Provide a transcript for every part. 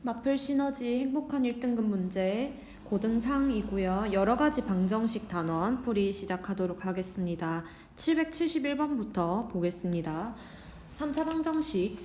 마플 시너지 행복한 1등급 문제 고등상이고요. 여러가지 방정식 단원 풀이 시작하도록 하겠습니다. 771번부터 보겠습니다. 3차 방정식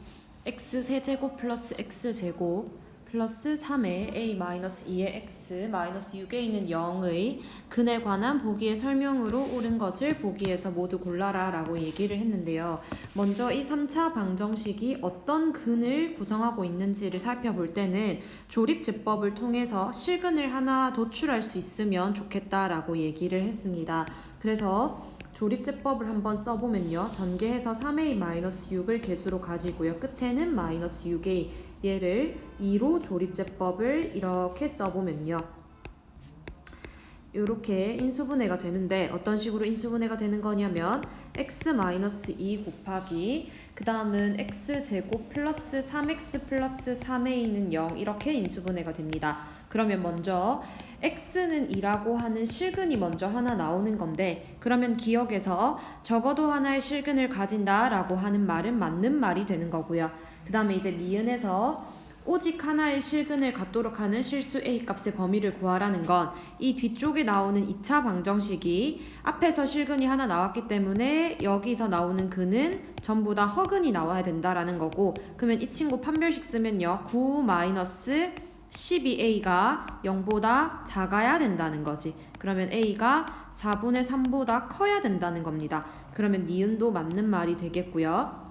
x세제곱 플러스 x제곱 플러스 3의 a-2의 x 마이너스 6a는 0의 근에 관한 보기의 설명으로 옳은 것을 보기에서 모두 골라라 라고 얘기를 했는데요. 먼저 이 3차 방정식이 어떤 근을 구성하고 있는지를 살펴볼 때는 조립제법을 통해서 실근을 하나 도출할 수 있으면 좋겠다라고 얘기를 했습니다. 그래서 조립제법을 한번 써보면요. 전개해서 3a-6을 개수로 가지고요. 끝에는 마이너스 6a 얘를 2로 조립제법을 이렇게 써보면요. 이렇게 인수분해가 되는데 어떤 식으로 인수분해가 되는 거냐면 x-2 곱하기 그 다음은 x제곱 플러스 3x 플러스 3a는 0 이렇게 인수분해가 됩니다. 그러면 먼저 x는 2라고 하는 실근이 먼저 하나 나오는 건데 그러면 기억에서 적어도 하나의 실근을 가진다 라고 하는 말은 맞는 말이 되는 거고요. 그 다음에 이제 니은에서 오직 하나의 실근을 갖도록 하는 실수 a 값의 범위를 구하라는 건 이 뒤쪽에 나오는 2차 방정식이 앞에서 실근이 하나 나왔기 때문에 여기서 나오는 근은 전부 다 허근이 나와야 된다라는 거고, 그러면 이 친구 판별식 쓰면요 9-12a가 0보다 작아야 된다는 거지. 그러면 a가 4분의 3보다 커야 된다는 겁니다. 그러면 니은도 맞는 말이 되겠고요.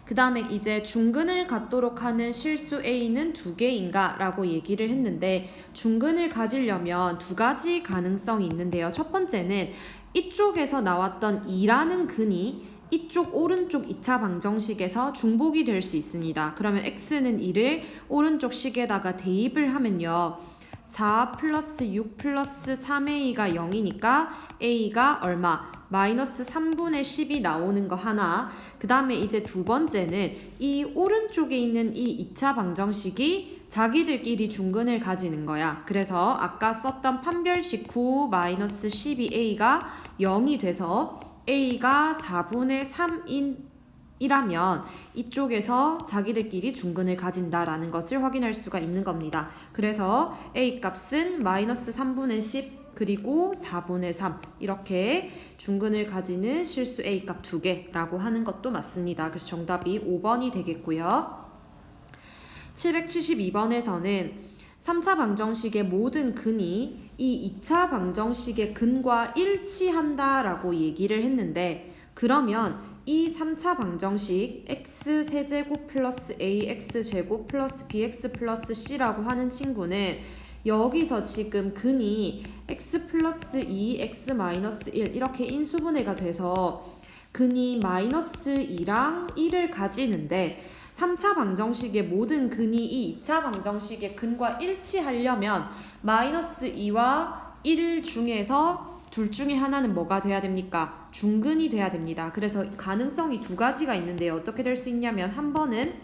그 다음에 이제 중근을 갖도록 하는 실수 A는 2개인가? 라고 얘기를 했는데 중근을 가지려면 두 가지 가능성이 있는데요. 첫 번째는 이쪽에서 나왔던 2라는 근이 이쪽 오른쪽 2차 방정식에서 중복이 될 수 있습니다. 그러면 X는 2를 오른쪽 식에다가 대입을 하면요. 4 플러스 6 플러스 3A가 0이니까 A가 얼마? 마이너스 3분의 10이 나오는 거 하나. 그 다음에 이제 두 번째는 이 오른쪽에 있는 이 2차 방정식이 자기들끼리 중근을 가지는 거야. 그래서 아까 썼던 판별식 9-12a가 0이 돼서 a가 4분의 3이라면 이쪽에서 자기들끼리 중근을 가진다라는 것을 확인할 수가 있는 겁니다. 그래서 a 값은 마이너스 3분의 10 그리고 4분의 3 이렇게 중근을 가지는 실수 A 값 2개라고 하는 것도 맞습니다. 그래서 정답이 5번이 되겠고요. 772번에서는 3차 방정식의 모든 근이 이 2차 방정식의 근과 일치한다라고 얘기를 했는데 그러면 이 3차 방정식 x세제곱 플러스 ax제곱 플러스 bx 플러스 c라고 하는 친구는 여기서 지금 근이 x 플러스 2, x 마이너스 1 이렇게 인수분해가 돼서 근이 마이너스 2랑 1을 가지는데 3차 방정식의 모든 근이 이 2차 방정식의 근과 일치하려면 마이너스 2와 1 중에서 둘 중에 하나는 뭐가 돼야 됩니까? 중근이 돼야 됩니다. 그래서 가능성이 두 가지가 있는데요. 어떻게 될 수 있냐면 한 번은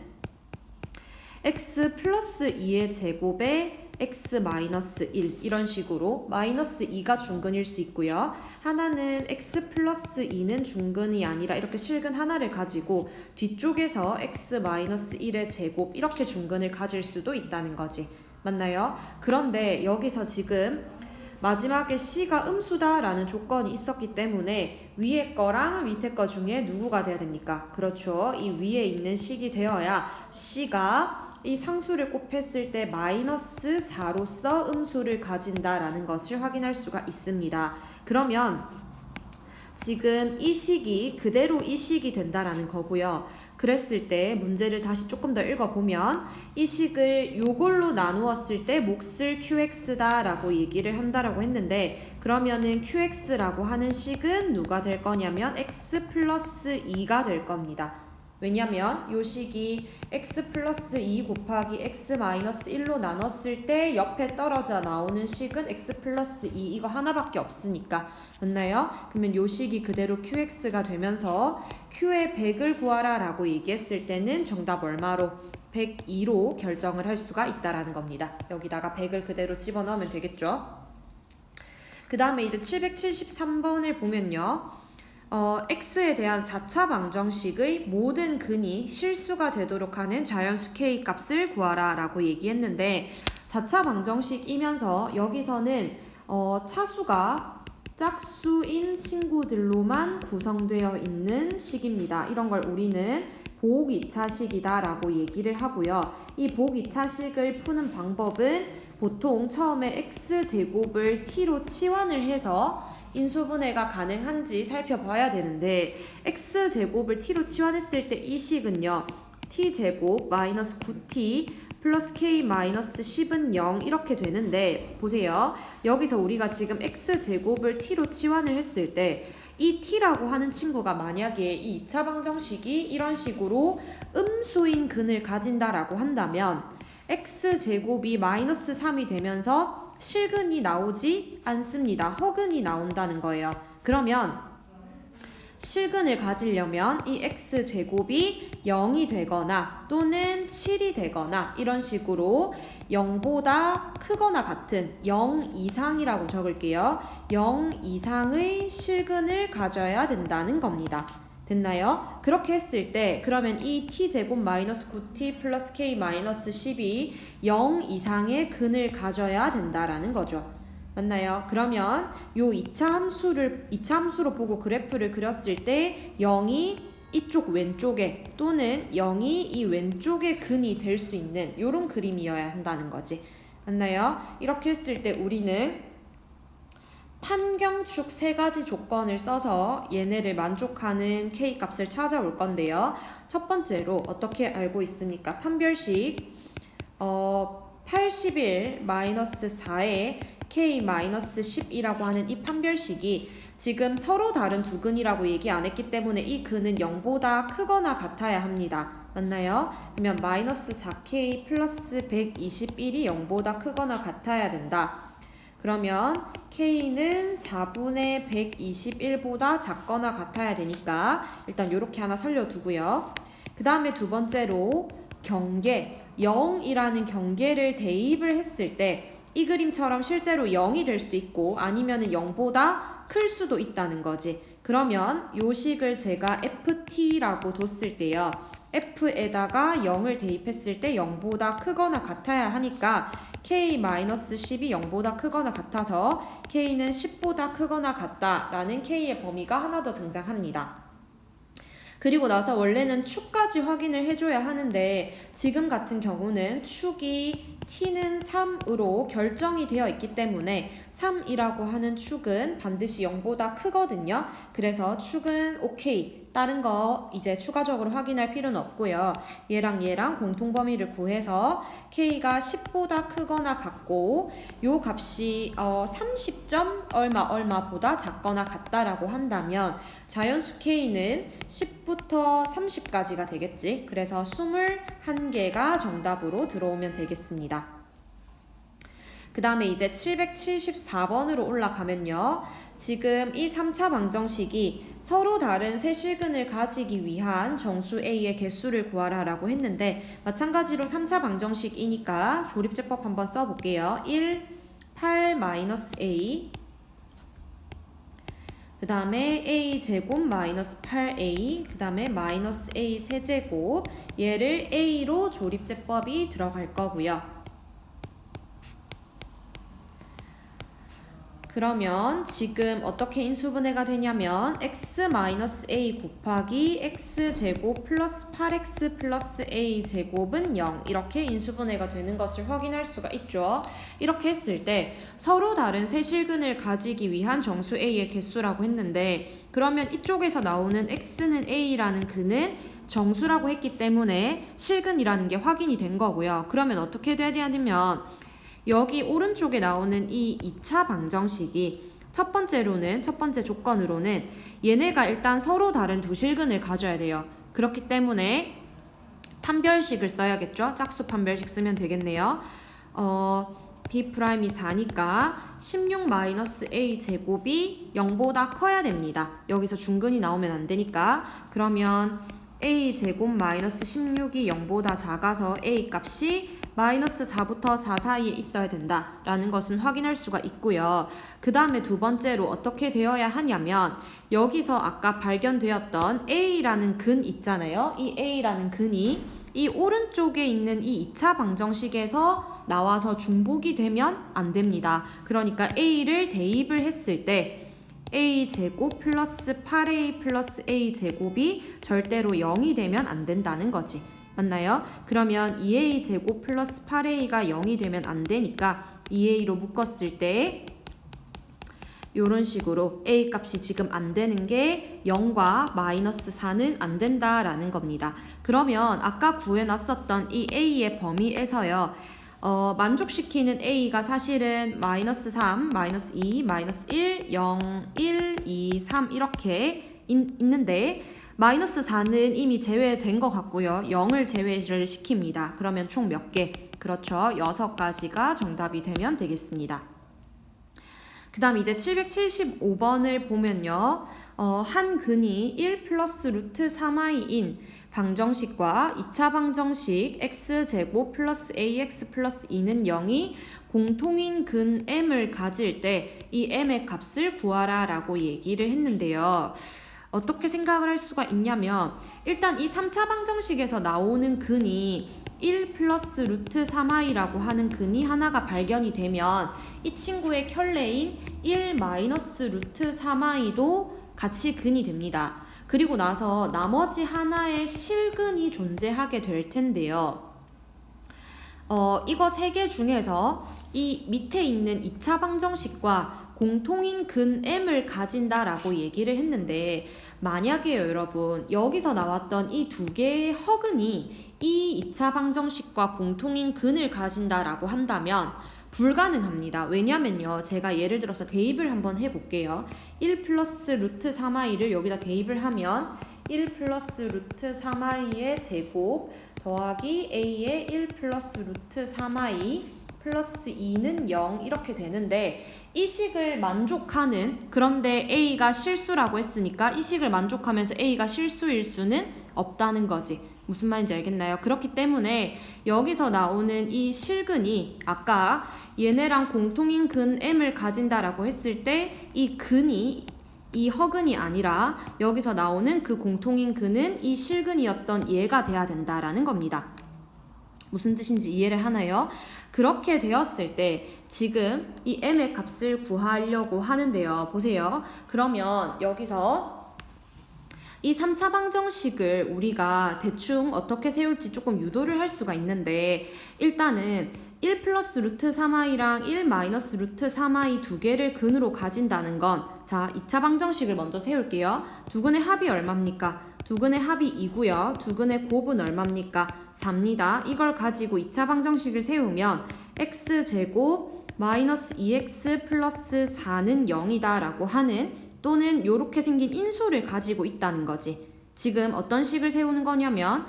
x 플러스 2의 제곱에 x 마이너스 1 이런 식으로 마이너스 2가 중근일 수 있고요. 하나는 x 플러스 2는 중근이 아니라 이렇게 실근 하나를 가지고 뒤쪽에서 x 마이너스 1의 제곱 이렇게 중근을 가질 수도 있다는 거지. 맞나요? 그런데 여기서 지금 마지막에 C가 음수다라는 조건이 있었기 때문에 위에 거랑 밑에 거 중에 누구가 돼야 됩니까? 그렇죠. 이 위에 있는 식이 되어야 C가 이 상수를 곱했을 때 마이너스 4로서 음수를 가진다라는 것을 확인할 수가 있습니다. 그러면 지금 이 식이 그대로 이 식이 된다라는 거고요. 그랬을 때 문제를 다시 조금 더 읽어보면 이 식을 요걸로 나누었을 때 몫을 qx다 라고 얘기를 한다라고 했는데 그러면은 qx라고 하는 식은 누가 될 거냐면 x 플러스 2가 될 겁니다. 왜냐면 요 식이 x 플러스 2 곱하기 x 마이너스 1로 나눴을 때 옆에 떨어져 나오는 식은 x 플러스 2 이거 하나밖에 없으니까. 맞나요? 그러면 요 식이 그대로 qx가 되면서 q의 100을 구하라 라고 얘기했을 때는 정답 얼마로? 102로 결정을 할 수가 있다라는 겁니다. 여기다가 100을 그대로 집어넣으면 되겠죠? 그 다음에 이제 773번을 보면요. x에 대한 4차 방정식의 모든 근이 실수가 되도록 하는 자연수 k 값을 구하라 라고 얘기했는데 4차 방정식이면서 여기서는 차수가 짝수인 친구들로만 구성되어 있는 식입니다. 이런 걸 우리는 보호 2차식이다 라고 얘기를 하고요. 이 보호 2차식을 푸는 방법은 보통 처음에 x제곱을 t로 치환을 해서 인수분해가 가능한지 살펴봐야 되는데 x제곱을 t로 치환했을 때 이 식은요. t제곱 마이너스 9t 플러스 k 마이너스 10은 0 이렇게 되는데 보세요. 여기서 우리가 지금 x제곱을 t로 치환을 했을 때 이 t라고 하는 친구가 만약에 이 2차 방정식이 이런 식으로 음수인 근을 가진다라고 한다면 x제곱이 마이너스 3이 되면서 실근이 나오지 않습니다. 허근이 나온다는 거예요. 그러면 실근을 가지려면 이 x제곱이 0이 되거나 또는 7이 되거나 이런 식으로 0보다 크거나 같은 0 이상이라고 적을게요. 0 이상의 실근을 가져야 된다는 겁니다. 됐나요? 그렇게 했을 때 그러면 이 t제곱 마이너스 9t 플러스 k 마이너스 10이 0 이상의 근을 가져야 된다라는 거죠. 맞나요? 그러면 요 2차 함수로 보고 그래프를 그렸을 때 0이 이쪽 왼쪽에 또는 0이 이 왼쪽의 근이 될 수 있는 요런 그림이어야 한다는 거지. 맞나요? 이렇게 했을 때 우리는 판경축 3가지 조건을 써서 얘네를 만족하는 K값을 찾아올 건데요. 첫 번째로 어떻게 알고 있습니까? 판별식 81 마이너스 4에 K-10이라고 하는 이 판별식이 지금 서로 다른 두 근이라고 얘기 안 했기 때문에 이 근은 0보다 크거나 같아야 합니다. 맞나요? 그러면 마이너스 4K 플러스 121이 0보다 크거나 같아야 된다. 그러면 K는 4분의 121보다 작거나 같아야 되니까 일단 이렇게 하나 살려두고요. 그 다음에 두 번째로 경계 0이라는 경계를 대입을 했을 때 이 그림처럼 실제로 0이 될 수도 있고 아니면 0보다 클 수도 있다는 거지. 그러면 요 식을 제가 ft라고 뒀을 때요. f에다가 0을 대입했을 때 0보다 크거나 같아야 하니까 k-10이 0보다 크거나 같아서 k는 10보다 크거나 같다라는 k의 범위가 하나 더 등장합니다. 그리고 나서 원래는 축까지 확인을 해줘야 하는데 지금 같은 경우는 축이 t는 3으로 결정이 되어 있기 때문에 3이라고 하는 축은 반드시 0보다 크거든요. 그래서 축은 오케이. 다른 거 이제 추가적으로 확인할 필요는 없고요. 얘랑 얘랑 공통범위를 구해서 k가 10보다 크거나 같고 요 값이 30점 얼마보다 작거나 같다라고 한다면 자연수 k는 10부터 30까지가 되겠지. 그래서 21개가 정답으로 들어오면 되겠습니다. 그 다음에 이제 774번으로 올라가면요. 지금 이 3차 방정식이 서로 다른 세 실근을 가지기 위한 정수 A의 개수를 구하라 라고 했는데 마찬가지로 3차 방정식이니까 조립제법 한번 써볼게요. 1, 8-A 그 다음에 a제곱 마이너스 8a 그 다음에 마이너스 a 세제곱 얘를 a로 조립제법이 들어갈 거고요. 그러면 지금 어떻게 인수분해가 되냐면 x-a 곱하기 x제곱 플러스 8x 플러스 a제곱은 0 이렇게 인수분해가 되는 것을 확인할 수가 있죠. 이렇게 했을 때 서로 다른 세 실근을 가지기 위한 정수 a의 개수라고 했는데 그러면 이쪽에서 나오는 x는 a라는 근은 정수라고 했기 때문에 실근이라는 게 확인이 된 거고요. 그러면 어떻게 돼야 되냐면 여기 오른쪽에 나오는 이 2차 방정식이 첫 번째 조건으로는 얘네가 일단 서로 다른 두 실근을 가져야 돼요. 그렇기 때문에 판별식을 써야겠죠. 짝수 판별식 쓰면 되겠네요. B'이 4니까 16-A 제곱이 0보다 커야 됩니다. 여기서 중근이 나오면 안 되니까 그러면 A 제곱 마이너스 16이 0보다 작아서 A 값이 마이너스 4부터 4 사이에 있어야 된다라는 것은 확인할 수가 있고요. 그 다음에 두 번째로 어떻게 되어야 하냐면 여기서 아까 발견되었던 A라는 근 있잖아요. 이 A라는 근이 이 오른쪽에 있는 이 2차 방정식에서 나와서 중복이 되면 안 됩니다. 그러니까 A를 대입을 했을 때 A제곱 플러스 8A 플러스 A제곱이 절대로 0이 되면 안 된다는 거지. 맞나요? 그러면 2A제곱 플러스 8A가 0이 되면 안 되니까 2A로 묶었을 때 이런 식으로 A 값이 지금 안 되는 게 0과 마이너스 4는 안 된다라는 겁니다. 그러면 아까 구해놨었던 이 A의 범위에서요. 만족시키는 A가 사실은 마이너스 3, 마이너스 2, 마이너스 1, 0, 1, 2, 3 이렇게 있는데 마이너스 4는 이미 제외된 것 같고요. 0을 제외를 시킵니다. 그러면 총 몇 개? 그렇죠. 6가지가 정답이 되면 되겠습니다. 그 다음 이제 775번을 보면요. 한 근이 1 플러스 루트 3i인 방정식과 2차 방정식 x제곱 플러스 ax 플러스 2는 0이 공통인 근 m을 가질 때 이 m의 값을 구하라 라고 얘기를 했는데요. 어떻게 생각을 할 수가 있냐면 일단 이 3차 방정식에서 나오는 근이 1 플러스 루트 3i라고 하는 근이 하나가 발견이 되면 이 친구의 켤레인 1 마이너스 루트 3i도 같이 근이 됩니다. 그리고 나서 나머지 하나의 실근이 존재하게 될 텐데요. 이거 3개 중에서 이 밑에 있는 2차 방정식과 공통인 근 m을 가진다라고 얘기를 했는데 만약에요 여러분 여기서 나왔던 이 두 개의 허근이 이 2차 방정식과 공통인 근을 가진다라고 한다면 불가능합니다. 왜냐면요 제가 예를 들어서 대입을 한번 해볼게요. 1 플러스 루트 3i를 여기다 대입을 하면 1 플러스 루트 3i의 제곱 더하기 a의 1 플러스 루트 3i 플러스 2는 0 이렇게 되는데 이 식을 만족하는 그런데 a가 실수라고 했으니까 이 식을 만족하면서 a가 실수일 수는 없다는 거지. 무슨 말인지 알겠나요? 그렇기 때문에 여기서 나오는 이 실근이 아까 얘네랑 공통인 근 m을 가진다라고 했을 때 이 근이 이 허근이 아니라 여기서 나오는 그 공통인 근은 이 실근이었던 얘가 돼야 된다라는 겁니다. 무슨 뜻인지 이해를 하나요? 그렇게 되었을 때 지금 이 m의 값을 구하려고 하는데요. 보세요. 그러면 여기서 이 3차 방정식을 우리가 대충 어떻게 세울지 조금 유도를 할 수가 있는데 일단은 1 플러스 루트 3i랑 1 마이너스 루트 3i 두 개를 근으로 가진다는 건 자, 2차 방정식을 먼저 세울게요. 두 근의 합이 얼마입니까? 두 근의 합이 2고요. 두 근의 곱은 얼마입니까? 4입니다. 이걸 가지고 2차 방정식을 세우면 x제곱 마이너스 2x 플러스 4는 0이다 라고 하는 또는 이렇게 생긴 인수를 가지고 있다는 거지. 지금 어떤 식을 세우는 거냐면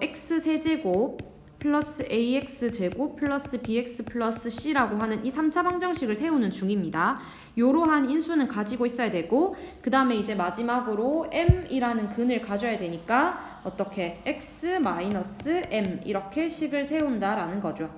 x세제곱 플러스 ax제곱 플러스 bx 플러스 c라고 하는 이 3차 방정식을 세우는 중입니다. 이러한 인수는 가지고 있어야 되고 그 다음에 이제 마지막으로 m이라는 근을 가져야 되니까 어떻게 x 마이너스 m 이렇게 식을 세운다라는 거죠.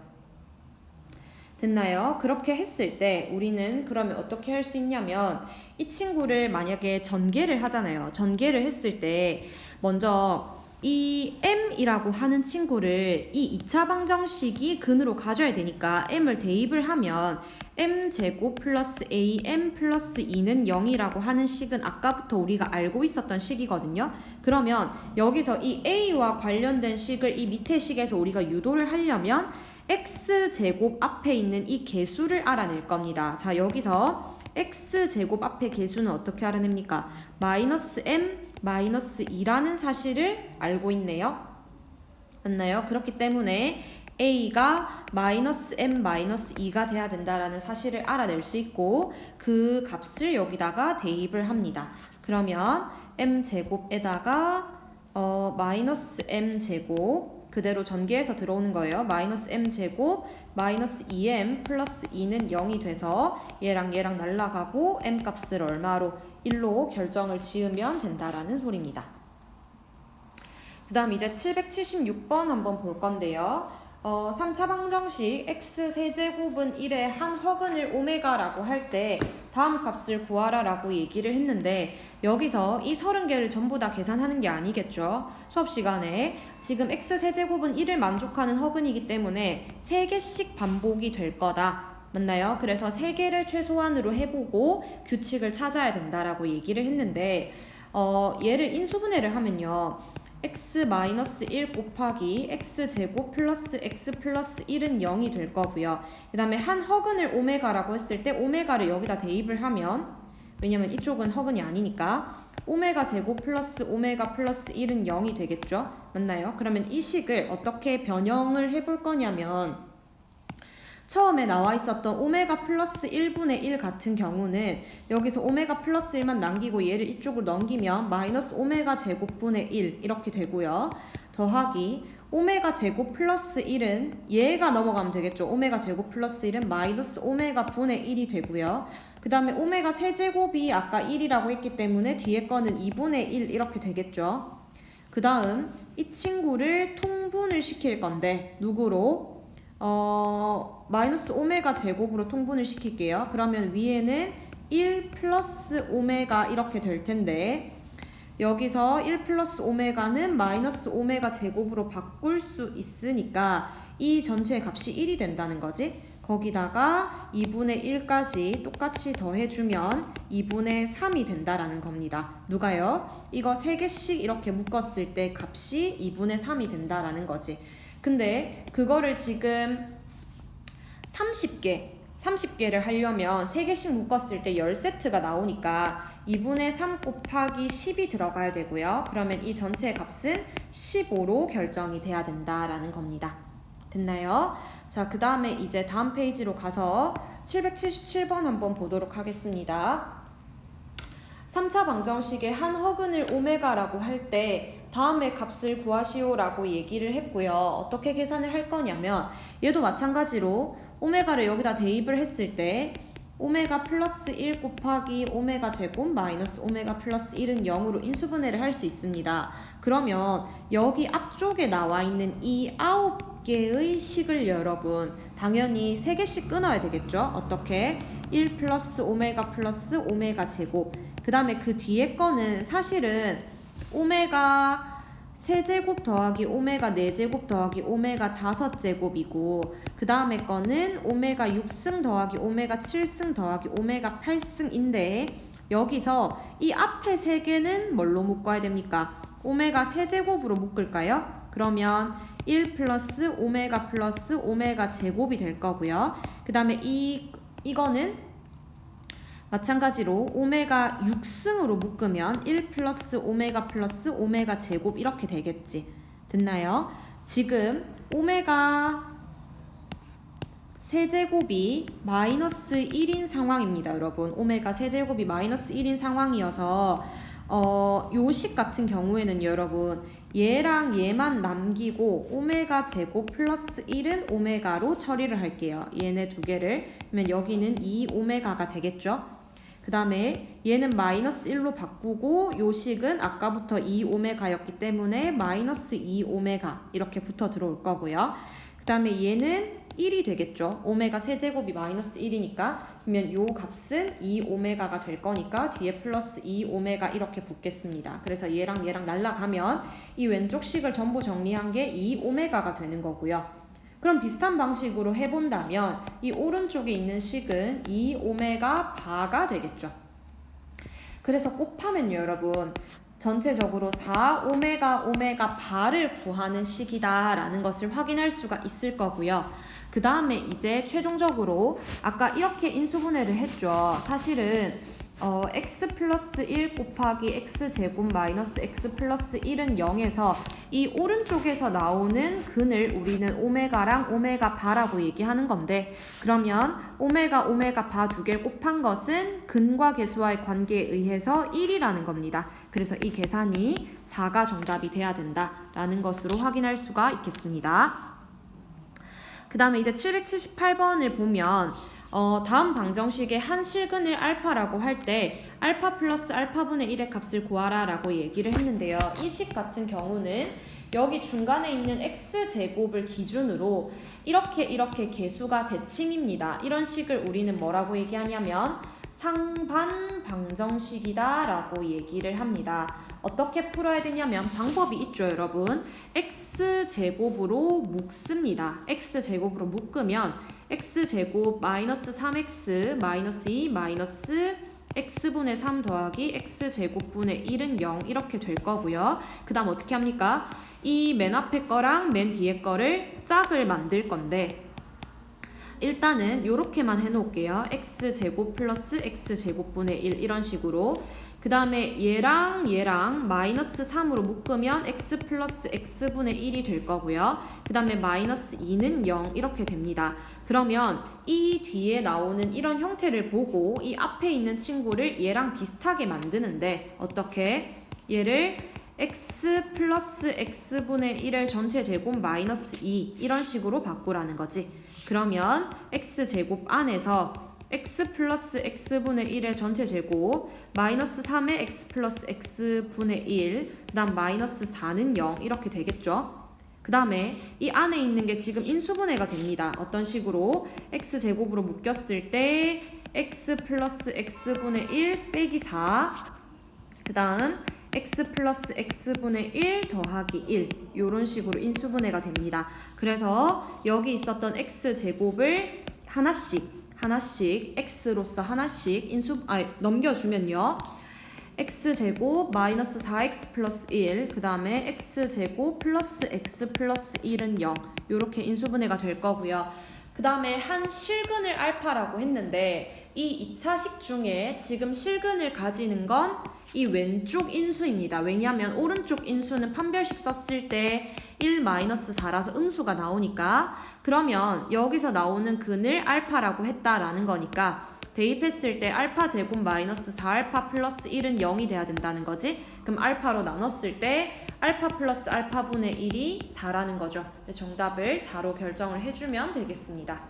됐나요? 그렇게 했을 때 우리는 그러면 어떻게 할 수 있냐면 이 친구를 만약에 전개를 하잖아요. 전개를 했을 때 먼저 이 m이라고 하는 친구를 이 2차 방정식이 근으로 가져야 되니까 m을 대입을 하면 m제곱 플러스 am 플러스 2는 0이라고 하는 식은 아까부터 우리가 알고 있었던 식이거든요. 그러면 여기서 이 a와 관련된 식을 이 밑에 식에서 우리가 유도를 하려면 x제곱 앞에 있는 이 개수를 알아낼 겁니다. 자, 여기서 x제곱 앞에 개수는 어떻게 알아냅니까? 마이너스 m 마이너스 2라는 사실을 알고 있네요. 맞나요? 그렇기 때문에 a가 마이너스 m 마이너스 2가 돼야 된다라는 사실을 알아낼 수 있고 그 값을 여기다가 대입을 합니다. 그러면 m제곱에다가 마이너스 m제곱 그대로 전개해서 들어오는 거예요. 마이너스 m제곱 마이너스 2m 플러스 2는 0이 돼서 얘랑 얘랑 날라가고 m 값을 얼마로 1로 결정을 지으면 된다라는 소리입니다. 그 다음 이제 776번 한번 볼 건데요. 3차 방정식 x 세제곱은 1의 한 허근을 오메가라고 할 때 다음 값을 구하라 라고 얘기를 했는데 여기서 이 30개를 전부 다 계산하는 게 아니겠죠. 수업 시간에 지금 x 세제곱은 1을 만족하는 허근이기 때문에 3개씩 반복이 될 거다. 맞나요? 그래서 3개를 최소한으로 해보고 규칙을 찾아야 된다라고 얘기를 했는데 얘를 인수분해를 하면요. x-1 곱하기 x제곱 플러스 x 플러스 1은 0이 될 거고요. 그 다음에 한 허근을 오메가라고 했을 때 오메가를 여기다 대입을 하면 왜냐면 이쪽은 허근이 아니니까 오메가 제곱 플러스 오메가 플러스 1은 0이 되겠죠. 맞나요? 그러면 이 식을 어떻게 변형을 해볼 거냐면 처음에 나와 있었던 오메가 플러스 1분의 1 같은 경우는 여기서 오메가 플러스 1만 남기고 얘를 이쪽으로 넘기면 마이너스 오메가 제곱분의 1 이렇게 되고요. 더하기 오메가 제곱 플러스 1은 얘가 넘어가면 되겠죠. 오메가 제곱 플러스 1은 마이너스 오메가 분의 1이 되고요. 그 다음에 오메가 세제곱이 아까 1이라고 했기 때문에 뒤에 거는 2분의 1 이렇게 되겠죠. 그 다음 이 친구를 통분을 시킬 건데 누구로? 마이너스 오메가 제곱으로 통분을 시킬게요. 그러면 위에는 1 플러스 오메가 이렇게 될 텐데 여기서 1 플러스 오메가는 마이너스 오메가 제곱으로 바꿀 수 있으니까 이 전체의 값이 1이 된다는 거지. 거기다가 2분의 1까지 똑같이 더해주면 2분의 3이 된다라는 겁니다. 누가요? 이거 3개씩 이렇게 묶었을 때 값이 2분의 3이 된다라는 거지. 근데 그거를 지금 30개를 하려면 3개씩 묶었을 때 10세트가 나오니까 2분의 3 곱하기 10이 들어가야 되고요. 그러면 이 전체 값은 15로 결정이 돼야 된다라는 겁니다. 됐나요? 자, 그 다음에 이제 다음 페이지로 가서 777번 한번 보도록 하겠습니다. 3차 방정식의 한 허근을 오메가라고 할 때 다음의 값을 구하시오라고 얘기를 했고요. 어떻게 계산을 할 거냐면 얘도 마찬가지로 오메가를 여기다 대입을 했을 때 오메가 플러스 1 곱하기 오메가 제곱 마이너스 오메가 플러스 1은 0으로 인수분해를 할 수 있습니다. 그러면 여기 앞쪽에 나와 있는 이 9개의 식을 여러분 당연히 3개씩 끊어야 되겠죠. 어떻게? 1 플러스 오메가 제곱 그 다음에 그 뒤에 거는 사실은 오메가 세제곱 더하기 오메가 4제곱 더하기 오메가 5제곱이고 그 다음에 거는 오메가 6승 더하기 오메가 7승 더하기 오메가 8승인데 여기서 이 앞에 3개는 뭘로 묶어야 됩니까? 오메가 세제곱으로 묶을까요? 그러면 1 플러스 오메가 제곱이 될 거고요. 그 다음에 이거는 마찬가지로 오메가 6승으로 묶으면 1 플러스 오메가 제곱 이렇게 되겠지. 됐나요? 지금 오메가 세제곱이 마이너스 1인 상황입니다. 여러분 오메가 세제곱이 마이너스 1인 상황이어서 요 식 같은 경우에는 여러분 얘랑 얘만 남기고 오메가 제곱 플러스 1은 오메가로 처리를 할게요. 얘네 두 개를. 그러면 여기는 2 오메가가 되겠죠. 그 다음에 얘는 마이너스 1로 바꾸고 요 식은 아까부터 2 오메가였기 때문에 마이너스 2 오메가 이렇게 붙어 들어올 거고요. 그 다음에 얘는 1이 되겠죠. 오메가 세제곱이 마이너스 1이니까 그러면 요 값은 2 오메가가 될 거니까 뒤에 플러스 2 오메가 이렇게 붙겠습니다. 그래서 얘랑 날라가면 이 왼쪽 식을 전부 정리한 게 2 오메가가 되는 거고요. 그럼 비슷한 방식으로 해본다면 이 오른쪽에 있는 식은 2 오메가 바가 되겠죠. 그래서 곱하면 여러분 전체적으로 4 오메가 바를 구하는 식이다 라는 것을 확인할 수가 있을 거고요. 그 다음에 이제 최종적으로 아까 이렇게 인수분해를 했죠. 사실은 x 플러스 1 곱하기 x 제곱 마이너스 x 플러스 1은 0에서 이 오른쪽에서 나오는 근을 우리는 오메가랑 오메가 바라고 얘기하는 건데 그러면 오메가 바 두 개를 곱한 것은 근과 계수와의 관계에 의해서 1이라는 겁니다. 그래서 이 계산이 4가 정답이 돼야 된다라는 것으로 확인할 수가 있겠습니다. 그 다음에 이제 778번을 보면 다음 방정식의 한 실근을 알파라고 할 때 알파 플러스 알파분의 1의 값을 구하라 라고 얘기를 했는데요. 이 식 같은 경우는 여기 중간에 있는 x제곱을 기준으로 이렇게 개수가 대칭입니다. 이런 식을 우리는 뭐라고 얘기하냐면 상반방정식이다 라고 얘기를 합니다. 어떻게 풀어야 되냐면 방법이 있죠, 여러분. x제곱으로 묶습니다. x제곱으로 묶으면 x제곱 마이너스 3x 마이너스 2 마이너스 x분의 3 더하기 x제곱분의 1은 0 이렇게 될 거고요. 그 다음 어떻게 합니까? 이 맨 앞에 거랑 맨 뒤에 거를 짝을 만들 건데 일단은 이렇게만 해놓을게요. x제곱 플러스 x제곱분의 1 이런 식으로. 그 다음에 얘랑 마이너스 3으로 묶으면 x 플러스 x분의 1이 될 거고요. 그 다음에 마이너스 2는 0 이렇게 됩니다. 그러면 이 뒤에 나오는 이런 형태를 보고 이 앞에 있는 친구를 얘랑 비슷하게 만드는데 어떻게? 얘를 x 플러스 x분의 1의 전체 제곱 마이너스 2 이런 식으로 바꾸라는 거지. 그러면 x제곱 안에서 x 플러스 x분의 1의 전체 제곱 마이너스 3의 x 플러스 x분의 1 그 다음 마이너스 4는 0 이렇게 되겠죠. 그 다음에 이 안에 있는 게 지금 인수분해가 됩니다. 어떤 식으로? x제곱으로 묶였을 때 x 플러스 x분의 1 빼기 4 그 다음 x 플러스 x분의 1 더하기 1 이런 식으로 인수분해가 됩니다. 그래서 여기 있었던 x제곱을 하나씩 x로서 하나씩 넘겨주면요. x제곱 마이너스 4x 플러스 1 그 다음에 x제곱 플러스 x 플러스 1은 0 이렇게 인수분해가 될 거고요. 그 다음에 한 실근을 알파라고 했는데 이 2차식 중에 지금 실근을 가지는 건 이 왼쪽 인수입니다. 왜냐하면 오른쪽 인수는 판별식 썼을 때 1-4라서 음수가 나오니까 그러면 여기서 나오는 근을 알파라고 했다라는 거니까 대입했을 때 알파 제곱 마이너스 4알파 플러스 1은 0이 돼야 된다는 거지. 그럼 알파로 나눴을 때 알파 플러스 알파분의 1이 4라는 거죠. 정답을 4로 결정을 해주면 되겠습니다.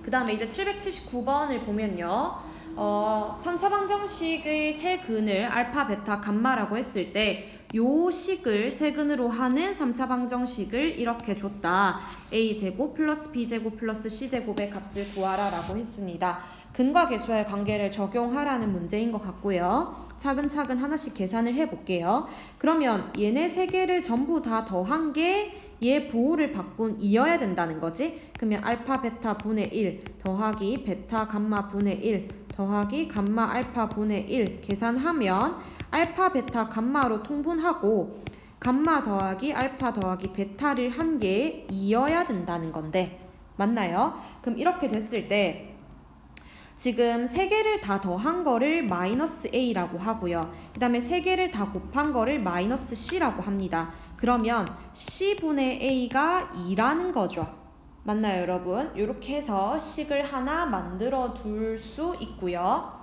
그 다음에 이제 779번을 보면요. 3차 방정식의 세 근을 알파, 베타, 감마라고 했을 때 요 식을 세근으로 하는 3차 방정식을 이렇게 줬다. a제곱 플러스 b제곱 플러스 c제곱의 값을 구하라 라고 했습니다. 근과 계수의 관계를 적용하라는 문제인 것 같고요. 차근차근 하나씩 계산을 해볼게요. 그러면 얘네 세 개를 전부 다 더한 게 얘 부호를 바꾼 2여야 된다는 거지. 그러면 알파 베타 분의 1 더하기 베타 감마 분의 1 더하기 감마 알파 분의 1 계산하면 알파 베타 감마로 통분하고 감마 더하기 알파 더하기 베타를 한 개 2여야 된다는 건데 맞나요? 그럼 이렇게 됐을 때 지금 세 개를 다 더한 거를 마이너스 a라고 하고요. 그 다음에 세 개를 다 곱한 거를 마이너스 c라고 합니다. 그러면 c분의 a가 2라는 거죠. 맞나요, 여러분? 이렇게 해서 식을 하나 만들어 둘 수 있고요.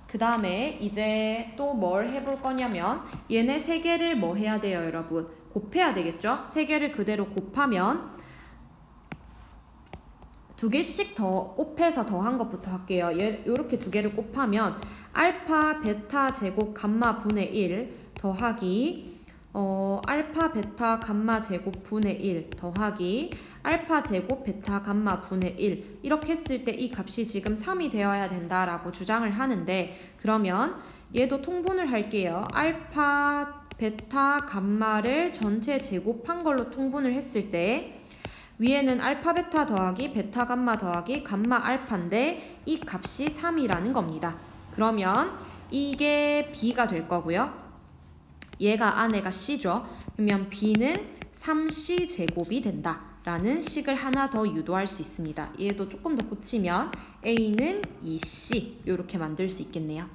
그 다음에 이제 또 뭘 해볼 거냐면 얘네 세 개를 뭐 해야 돼요, 여러분? 곱해야 되겠죠? 세 개를 그대로 곱하면 두 개씩 더 곱해서 더한 것부터 할게요. 요렇게 두 개를 곱하면 알파 베타 제곱 감마 분의 1 더하기 알파 베타 감마 제곱 분의 1 더하기 알파 제곱 베타 감마 분의 1 이렇게 했을 때 이 값이 지금 3이 되어야 된다라고 주장을 하는데 그러면 얘도 통분을 할게요. 알파 베타 감마를 전체 제곱한 걸로 통분을 했을 때 위에는 알파 베타 더하기 베타 감마 더하기 감마 알파인데 이 값이 3이라는 겁니다. 그러면 이게 b가 될 거고요. 얘가 안에가 c죠. 그러면 b는 3c 제곱이 된다 라는 식을 하나 더 유도할 수 있습니다. 얘도 조금 더 고치면 a는 2c 이렇게 만들 수 있겠네요.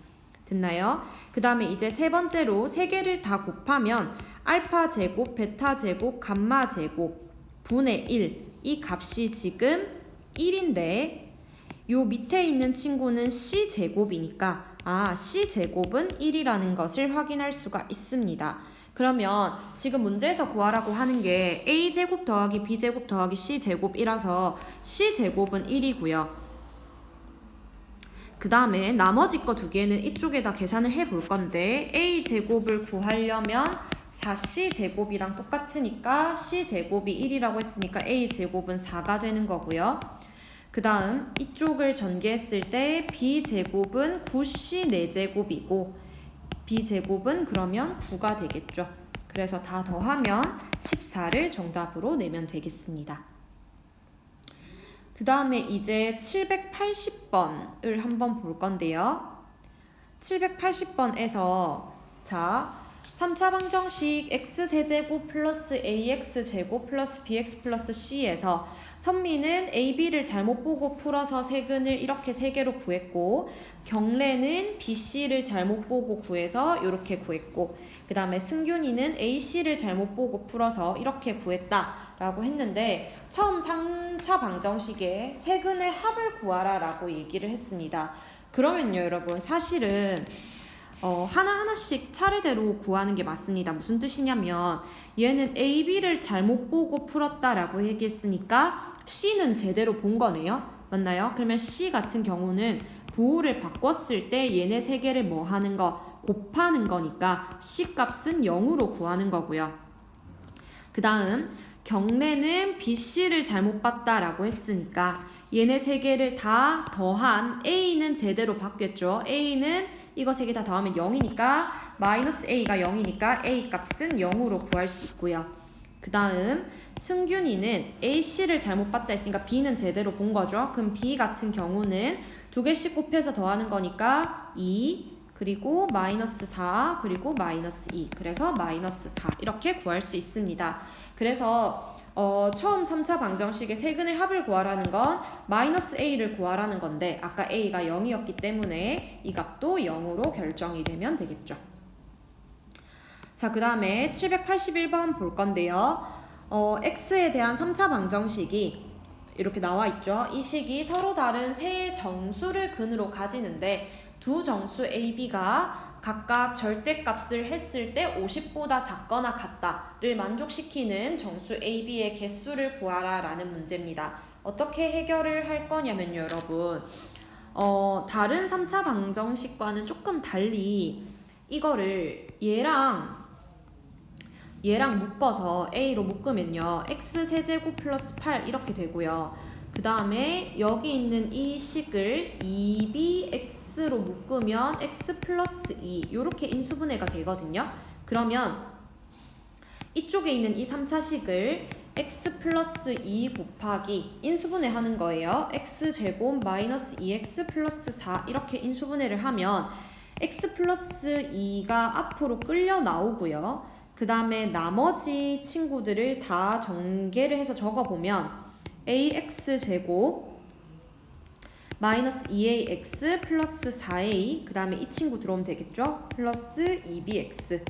됐나요? 그 다음에 이제 세 번째로 세 개를 다 곱하면 알파 제곱 베타 제곱 감마 제곱 분의 1 이 값이 지금 1인데 요 밑에 있는 친구는 c제곱이니까 c제곱은 1이라는 것을 확인할 수가 있습니다. 그러면 지금 문제에서 구하라고 하는 게 a제곱 더하기 b제곱 더하기 c제곱이라서 c제곱은 1이고요. 그 다음에 나머지 거 두 개는 이쪽에다 계산을 해볼 건데 a제곱을 구하려면 4c 제곱이랑 똑같으니까 c 제곱이 1이라고 했으니까 a 제곱은 4가 되는 거고요. 그 다음 이쪽을 전개했을 때 b 제곱은 9c 4제곱이고 b 제곱은 그러면 9가 되겠죠. 그래서 다 더하면 14를 정답으로 내면 되겠습니다. 그 다음에 이제 780번을 한번 볼 건데요. 780번에서 자 3차 방정식 x세제곱 플러스 ax제곱 플러스 bx 플러스 c에서 선미는 AB를 잘못 보고 풀어서 세근을 이렇게 3개로 구했고 경래는 BC를 잘못 보고 구해서 이렇게 구했고 그 다음에 승균이는 AC를 잘못 보고 풀어서 이렇게 구했다 라고 했는데 처음 3차 방정식에 세근의 합을 구하라 라고 얘기를 했습니다. 그러면요 여러분 사실은 하나하나씩 차례대로 구하는 게 맞습니다. 무슨 뜻이냐면 얘는 AB를 잘못 보고 풀었다라고 얘기했으니까 C는 제대로 본 거네요. 맞나요? 그러면 C 같은 경우는 부호를 바꿨을 때 얘네 세 개를 뭐 하는 거? 곱하는 거니까 C 값은 0으로 구하는 거고요. 그 다음 경래는 BC를 잘못 봤다라고 했으니까 얘네 세 개를 다 더한 A는 제대로 봤겠죠. A는 이거 세 개 다 더하면 0이니까 마이너스 A가 0이니까 A 값은 0으로 구할 수 있고요. 그 다음 승균이는 AC를 잘못 봤다 했으니까 B는 제대로 본 거죠. 그럼 B 같은 경우는 두 개씩 곱해서 더하는 거니까 2 그리고 마이너스 4 그리고 마이너스 2 그래서 마이너스 4 이렇게 구할 수 있습니다. 그래서 처음 3차 방정식의 세근의 합을 구하라는 건 마이너스 A를 구하라는 건데 아까 A가 0이었기 때문에 이 값도 0으로 결정이 되면 되겠죠. 자, 그 다음에 781번 볼 건데요. X에 대한 3차 방정식이 이렇게 나와 있죠. 이 식이 서로 다른 세 정수를 근으로 가지는데 두 정수 AB가 각각 절대값을 했을 때 50보다 작거나 같다를 만족시키는 정수 AB의 개수를 구하라 라는 문제입니다. 어떻게 해결을 할 거냐면요 여러분 다른 3차 방정식과는 조금 달리 이거를 얘랑 묶어서 A로 묶으면요 X세제곱 플러스 8 이렇게 되고요. 그 다음에 여기 있는 이 식을 2bx로 묶으면 x 플러스 2 이렇게 인수분해가 되거든요. 그러면 이쪽에 있는 이 3차식을 x 플러스 2 곱하기 인수분해 하는 거예요. x제곱 마이너스 2x 플러스 4 이렇게 인수분해를 하면 x 플러스 2가 앞으로 끌려 나오고요. 그 다음에 나머지 친구들을 다 전개를 해서 적어보면 ax제곱 마이너스 2ax 플러스 4a 그 다음에 이 친구 들어오면 되겠죠? 플러스 2bx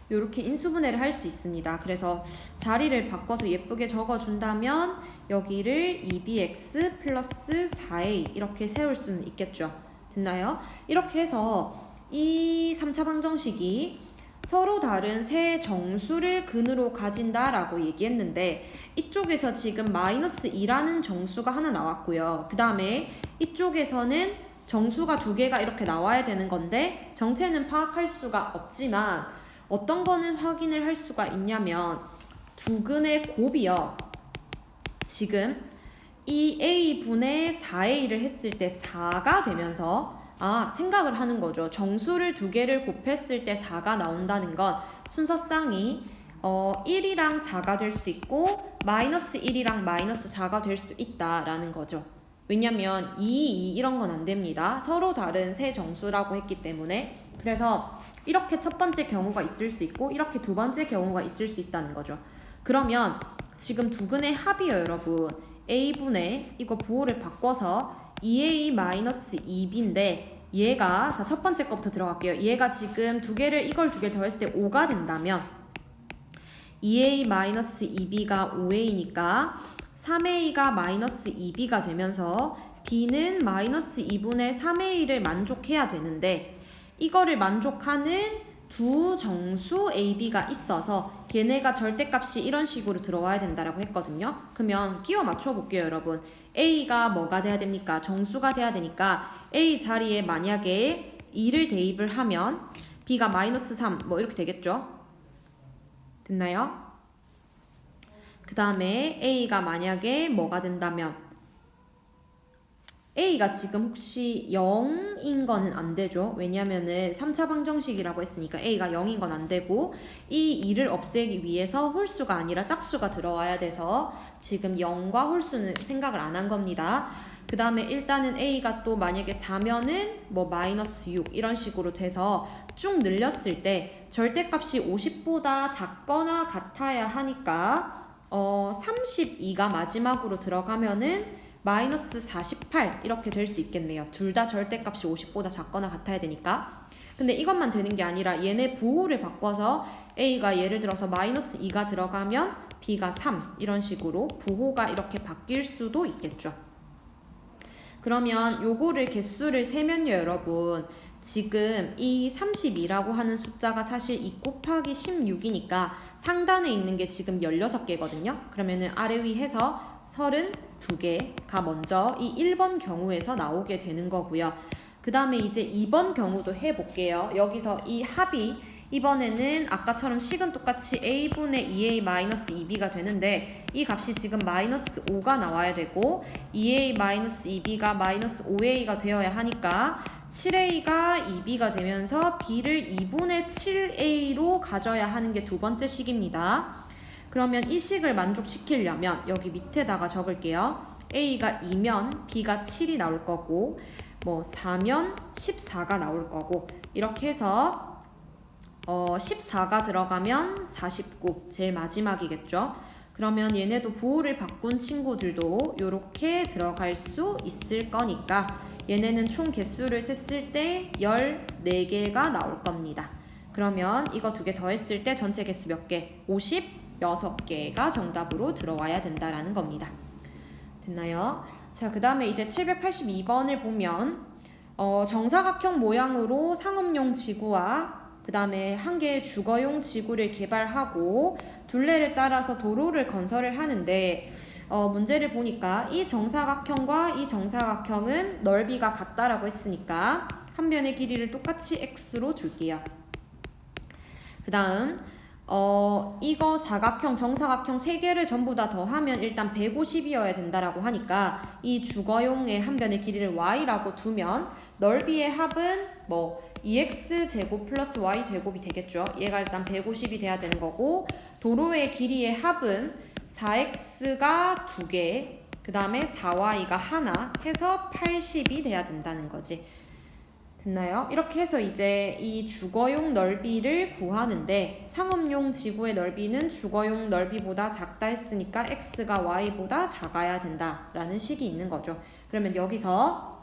이렇게 인수분해를 할 수 있습니다. 그래서 자리를 바꿔서 예쁘게 적어준다면 여기를 2bx 플러스 4a 이렇게 세울 수는 있겠죠. 됐나요? 이렇게 해서 이 3차 방정식이 서로 다른 세 정수를 근으로 가진다라고 얘기했는데 이쪽에서 지금 마이너스 2라는 정수가 하나 나왔고요. 그 다음에 이쪽에서는 정수가 두 개가 이렇게 나와야 되는 건데 정체는 파악할 수가 없지만 어떤 거는 확인을 할 수가 있냐면 두 근의 곱이요. 지금 이 a분의 4a를 했을 때 4가 되면서 생각을 하는 거죠. 정수를 두 개를 곱했을 때 4가 나온다는 건 순서상이 1이랑 4가 될 수도 있고 마이너스 1이랑 마이너스 4가 될 수도 있다라는 거죠. 왜냐면 2, 이런 건 안 됩니다. 서로 다른 세 정수라고 했기 때문에. 그래서 이렇게 첫 번째 경우가 있을 수 있고 이렇게 두 번째 경우가 있을 수 있다는 거죠. 그러면 지금 두 근의 합이요 여러분. a분의 이거 부호를 바꿔서 2a-2b인데 얘가 자 첫 번째 거부터 들어갈게요. 얘가 지금 이걸 두 개를 더했을 때 5가 된다면 2a-2b가 5a니까 3a가 마이너스 2b가 되면서 b는 마이너스 2분의 3a를 만족해야 되는데 이거를 만족하는 두 정수 AB가 있어서 걔네가 절대값이 이런 식으로 들어와야 된다라고 했거든요. 그러면 끼워 맞춰볼게요 여러분. A가 뭐가 돼야 됩니까? 정수가 돼야 되니까 A 자리에 만약에 2를 대입을 하면 B가 마이너스 3 뭐 이렇게 되겠죠? 됐나요? 그 다음에 A가 만약에 뭐가 된다면 A가 지금 혹시 0인 거는 안 되죠. 왜냐면은 3차 방정식이라고 했으니까 A가 0인 건 안 되고 이 2를 없애기 위해서 홀수가 아니라 짝수가 들어와야 돼서 지금 0과 홀수는 생각을 안 한 겁니다. 그 다음에 일단은 A가 또 만약에 4면은 뭐 마이너스 6 이런 식으로 돼서 쭉 늘렸을 때 절대값이 50보다 작거나 같아야 하니까 32가 마지막으로 들어가면은 마이너스 48 이렇게 될 수 있겠네요. 둘 다 절대값이 50보다 작거나 같아야 되니까. 근데 이것만 되는 게 아니라 얘네 부호를 바꿔서 A가 예를 들어서 마이너스 2가 들어가면 B가 3 이런 식으로 부호가 이렇게 바뀔 수도 있겠죠. 그러면 요거를 개수를 세면요 여러분, 지금 이 32라고 하는 숫자가 사실 2 곱하기 16이니까 상단에 있는 게 지금 16개거든요. 그러면은 아래 위 해서 32개가 먼저 이 1번 경우에서 나오게 되는 거고요. 그 다음에 이제 2번 경우도 해볼게요. 여기서 이 합이 이번에는 아까처럼 식은 똑같이 a분의 2a-2b가 되는데 이 값이 지금 마이너스 5가 나와야 되고 2a-2b가 마이너스 5a가 되어야 하니까 7a가 2b가 되면서 b를 2분의 7a로 가져야 하는 게 두 번째 식입니다. 그러면 이 식을 만족시키려면 여기 밑에다가 적을게요. a가 2면 b가 7이 나올 거고 뭐 4면 14가 나올 거고 이렇게 해서 14가 들어가면 49 제일 마지막이겠죠. 그러면 얘네도 부호를 바꾼 친구들도 이렇게 들어갈 수 있을 거니까 얘네는 총 개수를 셌을 때 14개가 나올 겁니다. 그러면 이거 두 개 더했을 때 전체 개수 몇 개? 56개가 정답으로 들어와야 된다라는 겁니다. 됐나요? 자, 그 다음에 이제 782번을 보면 정사각형 모양으로 상업용 지구와 그 다음에 한 개의 주거용 지구를 개발하고 둘레를 따라서 도로를 건설을 하는데 문제를 보니까 이 정사각형과 이 정사각형은 넓이가 같다라고 했으니까 한 변의 길이를 똑같이 x로 줄게요. 그 다음 이거 사각형, 정사각형 3개를 전부 다 더하면 일단 150이어야 된다라고 하니까 이 주거용의 한 변의 길이를 y라고 두면 넓이의 합은 뭐 2x제곱 플러스 y제곱이 되겠죠. 얘가 일단 150이 돼야 되는 거고 도로의 길이의 합은 4x가 2개, 그 다음에 4y가 하나 해서 80이 돼야 된다는 거지. 됐나요? 이렇게 해서 이제 이 주거용 넓이를 구하는데 상업용 지구의 넓이는 주거용 넓이보다 작다 했으니까 x가 y보다 작아야 된다라는 식이 있는 거죠. 그러면 여기서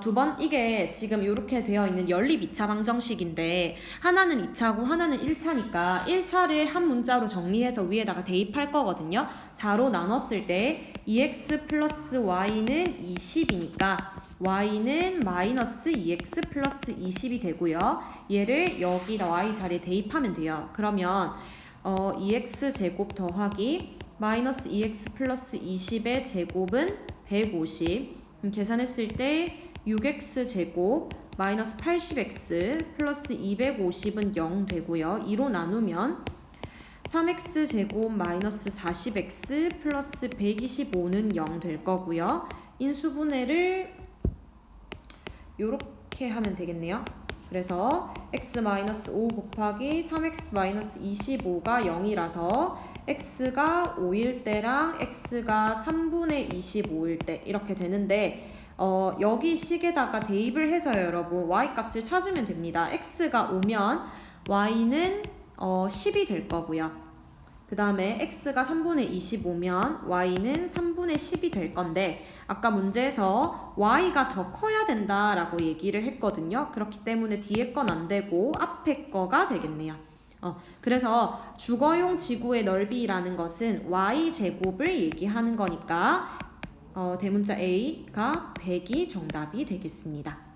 두 번 이게 지금 이렇게 되어 있는 연립 2차 방정식인데 하나는 2차고 하나는 1차니까 1차를 한 문자로 정리해서 위에다가 대입할 거거든요. 4로 나눴을 때 2x 플러스 y는 20이니까 y는 마이너스 2x 플러스 20이 되고요. 얘를 여기다 y 자리에 대입하면 돼요. 그러면 2x 제곱 더하기 마이너스 2x 플러스 20의 제곱은 150. 계산했을 때 6x 제곱 마이너스 80x 플러스 250은 0 되고요. 2로 나누면 3x 제곱 마이너스 40x 플러스 125는 0 될 거고요. 인수분해를 이렇게 하면 되겠네요. 그래서 x-5 곱하기 3x-25가 0이라서 x가 5일 때랑 x가 3분의 25일 때 이렇게 되는데 여기 식에다가 대입을 해서요 여러분 y값을 찾으면 됩니다. x가 5면 y는 10이 될 거고요. 그 다음에 x가 3분의 25면 y는 3분의 10이 될 건데 아까 문제에서 y가 더 커야 된다라고 얘기를 했거든요. 그렇기 때문에 뒤에 건 안 되고 앞에 거가 되겠네요. 그래서 주거용 지구의 넓이라는 것은 y제곱을 얘기하는 거니까 대문자 A가 100이 정답이 되겠습니다.